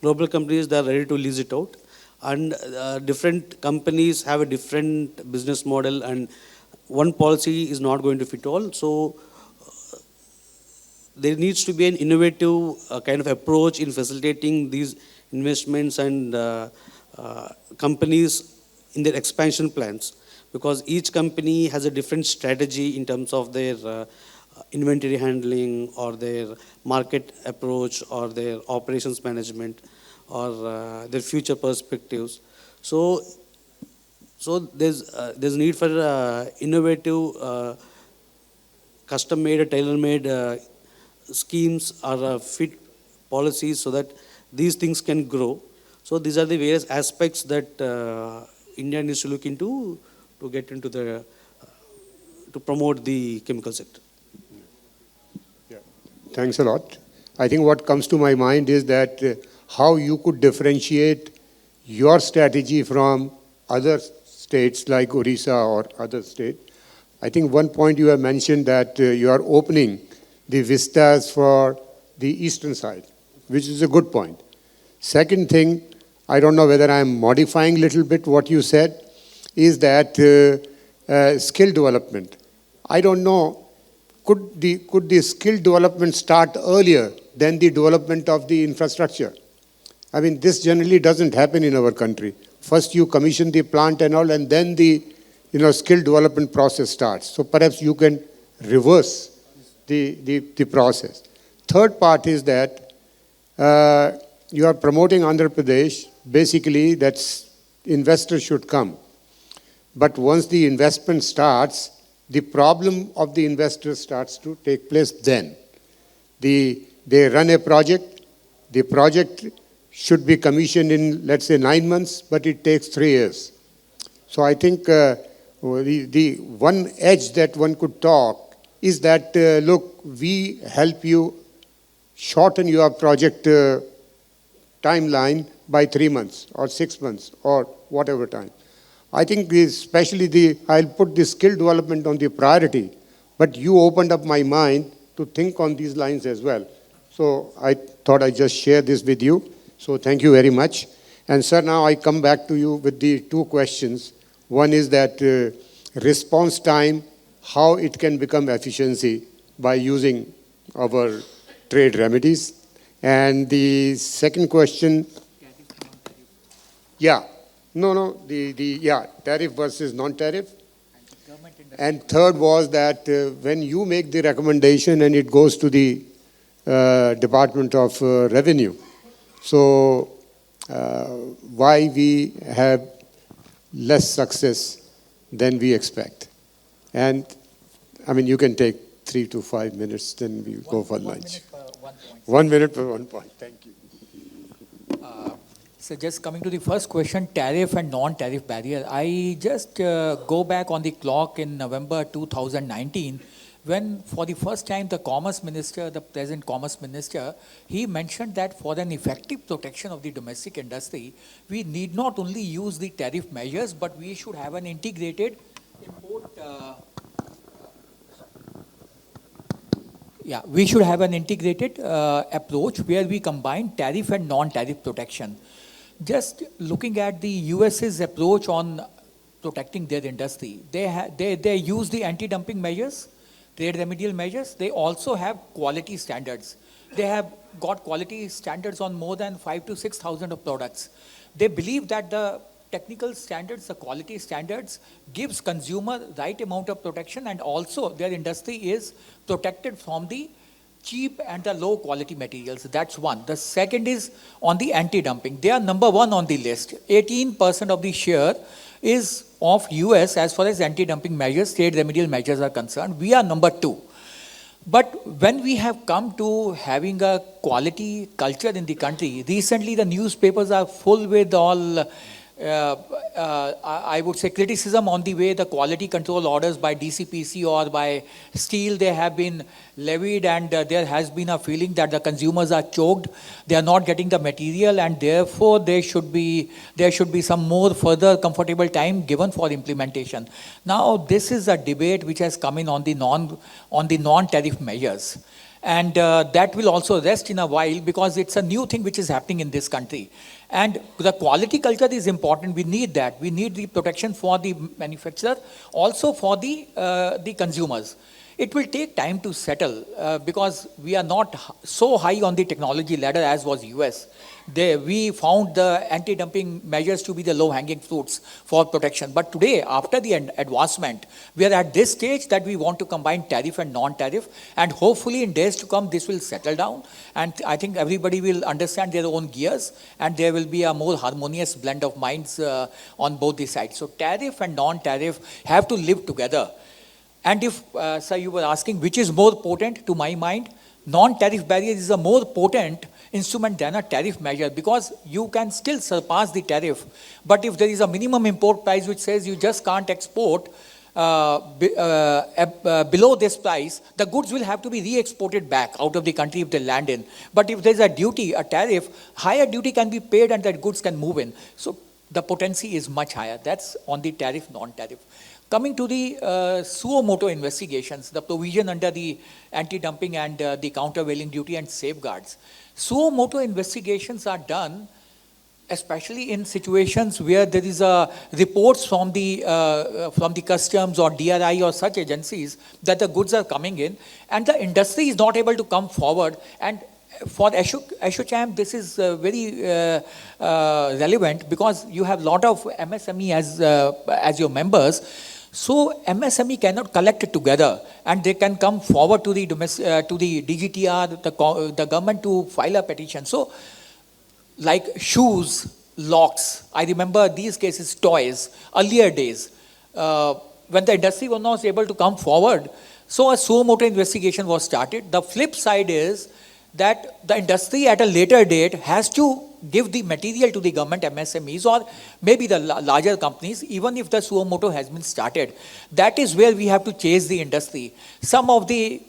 Global companies, they are ready to lease it out. And different companies have a different business model, and one policy is not going to fit all. So there needs to be an innovative kind of approach in facilitating these investments and companies in their expansion plans, because each company has a different strategy in terms of their inventory handling or their market approach or their operations management or their future perspectives. So there's need for innovative, custom-made or tailor-made schemes or fit policies so that these things can grow. So these are the various aspects that India needs to look into to get into the, to promote the chemical sector. Yeah. Thanks a lot. I think what comes to my mind is that how you could differentiate your strategy from other states like Orissa or other states. I think one point you have mentioned that you are opening the vistas for the eastern side, which is a good point. Second thing, I don't know whether I'm modifying a little bit what you said, is that skill development. I don't know, could the skill development start earlier than the development of the infrastructure? I mean, this generally doesn't happen in our country. First you commission the plant and all, and then the skill development process starts. So perhaps you can reverse the process. Third part is that you are promoting Andhra Pradesh, basically that's investors should come. But once the investment starts, the problem of the investor starts to take place then. They run a project, the project should be commissioned in, let's say, 9 months, but it takes 3 years. So I think the one edge that one could talk is that, look, we help you shorten your project timeline by 3 months or 6 months or whatever time. I think especially I'll put the skill development on the priority, but you opened up my mind to think on these lines as well. So I thought I'd just share this with you. So thank you very much. And sir, now I come back to you with the 2 questions. One is that response time, how it can become efficiency by using our trade remedies. And the second question, yeah, no, tariff versus non-tariff. And third was that when you make the recommendation and it goes to the Department of Revenue, so why we have less success than we expect? And I mean, you can take 3 to 5 minutes, then we go for lunch. 1 minute for 1 point. Thank you. So just coming to the first question, tariff and non-tariff barrier. I just go back on the clock in November 2019, when for the first time the Commerce Minister, the present Commerce Minister, he mentioned that for an effective protection of the domestic industry, we need not only use the tariff measures, but we should have an integrated import. We should have an integrated approach where we combine tariff and non-tariff protection. Just looking at the US's approach on protecting their industry, they use the anti-dumping measures, trade remedial measures. They also have quality standards. They have got quality standards on more than 5,000 to 6,000 of products. They believe that the technical standards, the quality standards, gives consumer right amount of protection, and also their industry is protected from the cheap and the low quality materials. That's one. The second is on the anti-dumping. They are number one on the list. 18% of the share is of US as far as anti-dumping measures, trade remedial measures are concerned. We are number two. But when we have come to having a quality culture in the country, recently the newspapers are full with all I would say criticism on the way the quality control orders by DCPC or by steel, they have been levied, and there has been a feeling that the consumers are choked, they are not getting the material, and therefore there should be some more further comfortable time given for implementation. Now this is a debate which has come in on the non-tariff measures. And that will also rest in a while, because it's a new thing which is happening in this country. And the quality culture is important. We need that. We need the protection for the manufacturer, also for the consumers. It will take time to settle because we are not so high on the technology ladder as was US. We found the anti-dumping measures to be the low-hanging fruits for protection. But today, after the advancement, we are at this stage that we want to combine tariff and non-tariff, and hopefully in days to come, this will settle down. And I think everybody will understand their own gears, and there will be a more harmonious blend of minds on both the sides. So tariff and non-tariff have to live together. And if, sir, you were asking which is more potent, to my mind, non-tariff barrier is a more potent instrument than a tariff measure, because you can still surpass the tariff. But if there is a minimum import price which says you just can't export below this price, the goods will have to be re-exported back out of the country if they land in. But if there's a duty, a tariff, higher duty can be paid and that goods can move in. So the potency is much higher. That's on the tariff, non-tariff. Coming to the suo motu investigations, the provision under the anti-dumping and the countervailing duty and safeguards. Suo motu investigations are done especially in situations where there is reports from the customs or DRI or such agencies that the goods are coming in and the industry is not able to come forward. And for Assocham, this is very relevant, because you have a lot of MSME as your members. So MSME cannot collect it together, and they can come forward to the DGTR, the government, to file a petition. So, like shoes, locks, I remember these cases, toys, earlier days, when the industry was not able to come forward, so a suo motu investigation was started. The flip side is that the industry at a later date has to give the material to the government MSMEs or maybe the larger companies, even if the suo motu has been started. That is where we have to chase the industry. Some of the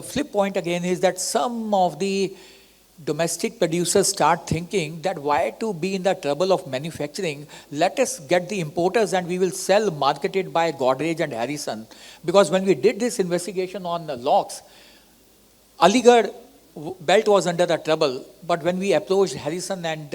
flip point again is that some of the domestic producers start thinking that why to be in the trouble of manufacturing, let us get the importers and we will sell marketed by Godrej and Harrison. Because when we did this investigation on the locks, Aligarh belt was under the trouble, but when we approached Harrison and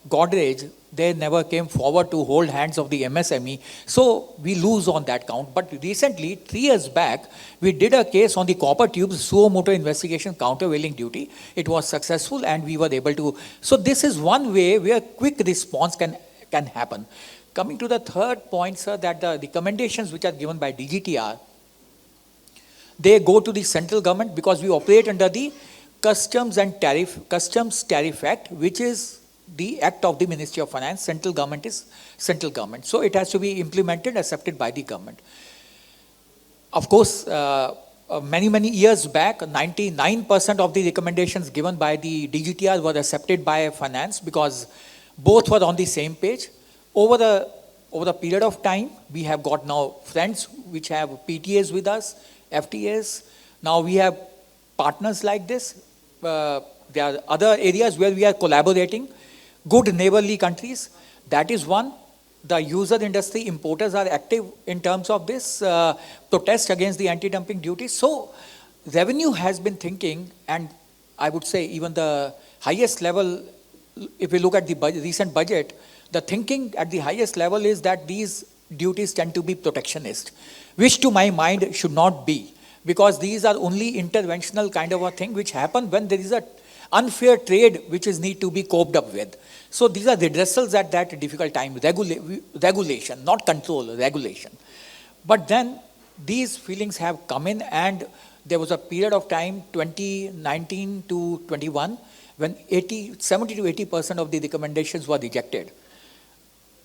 Godrej, they never came forward to hold hands of the MSME. So we lose on that count. But recently, 3 years back, we did a case on the copper tubes suo motu investigation countervailing duty. It was successful and we were able to. So this is one way where quick response can happen. Coming to the third point, sir, that the recommendations which are given by DGTR, they go to the central government because we operate under the Customs Tariff Act, which is the act of the Ministry of Finance. Central government is central government. So it has to be implemented, accepted by the government. Of course, many years back, 99% of the recommendations given by the DGTR were accepted by finance because both were on the same page. Over the period of time, we have got now friends which have PTAs with us, FTAs. Now we have partners like this. There are other areas where we are collaborating. Good neighborly countries. That is one. The user industry importers are active in terms of this protest against the anti-dumping duties. So revenue has been thinking, and I would say even the highest level, if we look at the recent budget, the thinking at the highest level is that these duties tend to be protectionist, which to my mind should not be, because these are only interventional kind of a thing which happen when there is a unfair trade which is need to be coped up with. So these are redressals at that difficult time, regulation, not control, regulation. But then these feelings have come in, and there was a period of time, 2019 to 21, when 70 to 80% of the recommendations were rejected.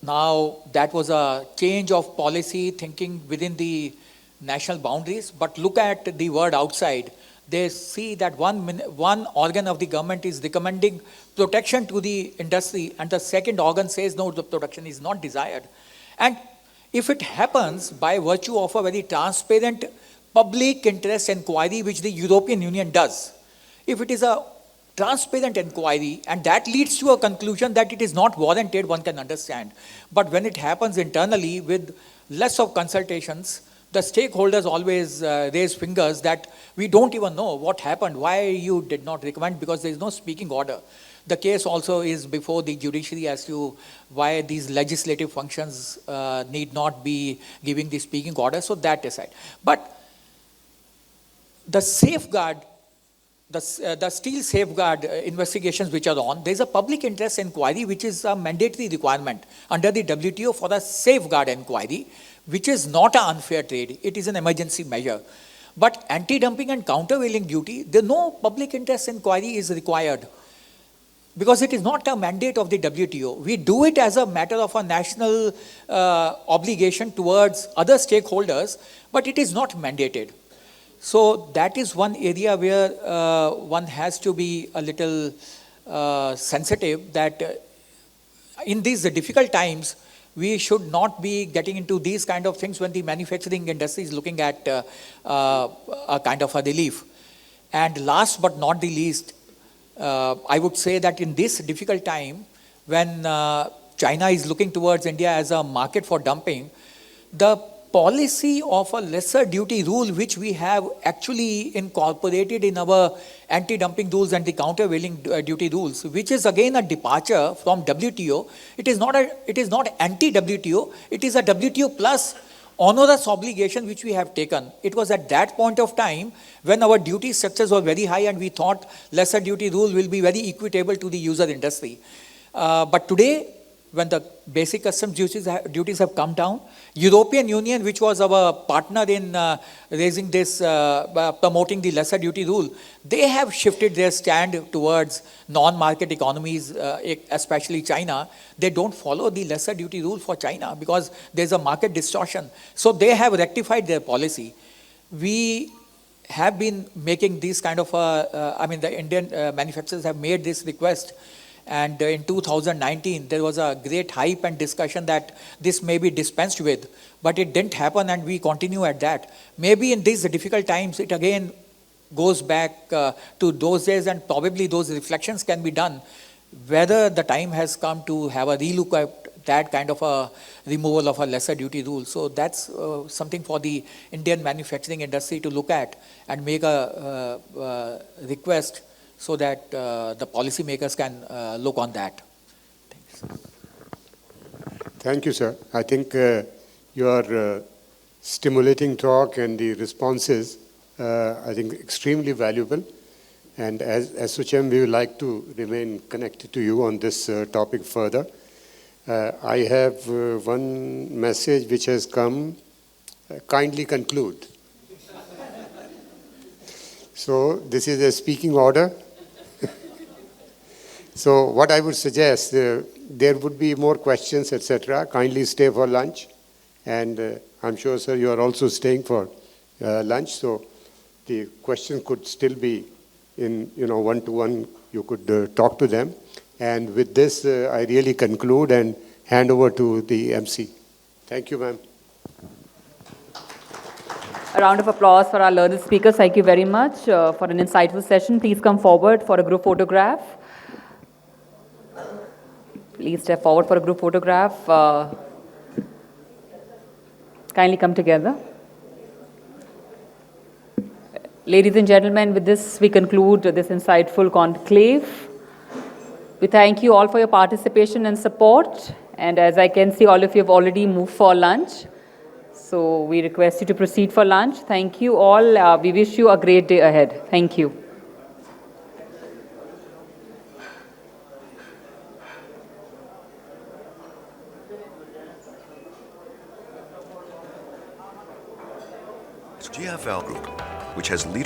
Now that was a change of policy thinking within the national boundaries, but look at the world outside. They see that one organ of the government is recommending protection to the industry, and the second organ says no, the protection is not desired. And if it happens by virtue of a very transparent public interest inquiry, which the European Union does, if it is a transparent inquiry and that leads to a conclusion that it is not warranted, one can understand. But when it happens internally with less of consultations, the stakeholders always raise fingers that we don't even know what happened, why you did not recommend, because there is no speaking order. The case also is before the judiciary as to why these legislative functions need not be giving the speaking order, so that aside. But the safeguard, the steel safeguard investigations which are on, there is a public interest inquiry which is a mandatory requirement under the WTO for a safeguard inquiry, which is not an unfair trade, it is an emergency measure. But anti-dumping and countervailing duty, no public interest inquiry is required because it is not a mandate of the WTO. We do it as a matter of a national obligation towards other stakeholders, but it is not mandated. So that is one area where one has to be a little sensitive that in these difficult times, we should not be getting into these kind of things when the manufacturing industry is looking at a kind of a relief. And last but not the least, I would say that in this difficult time, when China is looking towards India as a market for dumping, the policy of a lesser duty rule, which we have actually incorporated in our anti-dumping rules and the countervailing duty rules, which is again a departure from WTO. It is not anti-WTO, it is a WTO plus onerous obligation which we have taken. It was at that point of time when our duty structures were very high and we thought lesser duty rule will be very equitable to the user industry. But today, when the basic customs duties have come down, European Union, which was our partner in raising this, promoting the lesser duty rule, they have shifted their stand towards non-market economies, especially China. They don't follow the lesser duty rule for China because there's a market distortion. So they have rectified their policy. We have been making these kind of, the Indian manufacturers have made this request. And in 2019, there was a great hype and discussion that this may be dispensed with, but it didn't happen and we continue at that. Maybe in these difficult times, it again goes back to those days and probably those reflections can be done, whether the time has come to have a relook at that kind of a removal of a lesser duty rule. So that's something for the Indian manufacturing industry to look at and make a request so that the policymakers can look on that. Thanks. Thank you, sir. I think your stimulating talk and the responses, I think, extremely valuable. And as Assocham, we would like to remain connected to you on this topic further. I have one message which has come. Kindly conclude. So this is a speaking order. So what I would suggest, there would be more questions, etc. Kindly stay for lunch. And I'm sure, sir, you are also staying for lunch. So the questions could still be in, one-to-one. You could talk to them. And with this, I really conclude and hand over to the MC. Thank you, ma'am. A round of applause for our learned speakers. Thank you very much for an insightful session. Please come forward for a group photograph. Please step forward for a group photograph. Kindly come together. Ladies and gentlemen, with this we conclude this insightful conclave. We thank you all for your participation and support. And as I can see, all of you have already moved for lunch. So we request you to proceed for lunch. Thank you all. We wish you a great day ahead. Thank you. GFL Group, which has leadership